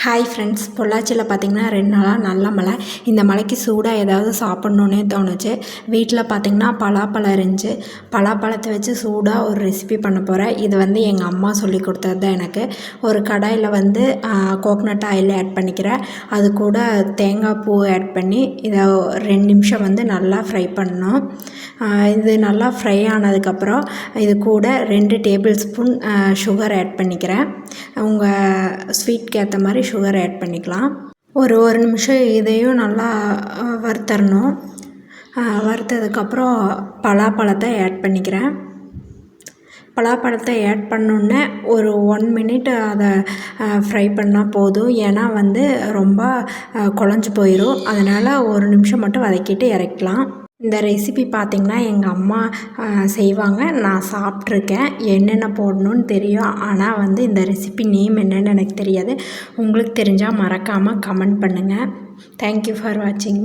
Hi friends, பொள்ளாச்சியில் பார்த்திங்கன்னா 2 நாளாக நல்ல மழை. இந்த மழைக்கு சூடாக ஏதாவது சாப்பிட்ணுன்னே தோணுச்சு. வீட்டில் பார்த்திங்கன்னா பலாப்பழம் இருந்துச்சு. பலாப்பழத்தை வச்சு சூடாக ஒரு ரெசிபி பண்ண போகிறேன். இது எங்கள் அம்மா சொல்லி கொடுத்தது தான் எனக்கு. ஒரு கடாயில் கோகனட் ஆயில் ஆட் பண்ணிக்கிறேன். அது கூட தேங்காய் பூ ஆட் பண்ணி இதை 2 நிமிஷம் நல்லா ஃப்ரை பண்ணணும். இது நல்லா ஃப்ரை ஆனதுக்கப்புறம் இது கூட 2 டேபிள் ஸ்பூன் சுகர் ஆட் பண்ணிக்கிறேன். உங்கள் ஸ்வீட்க்கு ஏற்ற மாதிரி சுகர் ஆட் பண்ணிக்கலாம். ஒரு நிமிஷம் இதையும் நல்லா வறுத்தரணும். வறுத்ததுக்கப்புறம் பலாப்பழத்தை ஆட் பண்ணிக்கிறேன். பலாப்பழத்தை ஆட் பண்ணோன்னே ஒரு 1 மினிட் அதை ஃப்ரை பண்ணால் போதும். ஏன்னா ரொம்ப குழஞ்சி போயிடும். அதனால் 1 நிமிஷம் மட்டும் வதக்கிட்டு இறக்கலாம். இந்த ரெசிபி பார்த்திங்கன்னா எங்கள் அம்மா செய்வாங்க. நான் சாப்பிட்ருக்கேன். என்னென்ன போடணுன்னு தெரியும். ஆனால் இந்த ரெசிபி நேம் என்னென்னு எனக்கு தெரியாது. உங்களுக்கு தெரிஞ்சால் மறக்காமல் கமெண்ட் பண்ணுங்கள். தேங்க்யூ ஃபார் வாட்சிங்.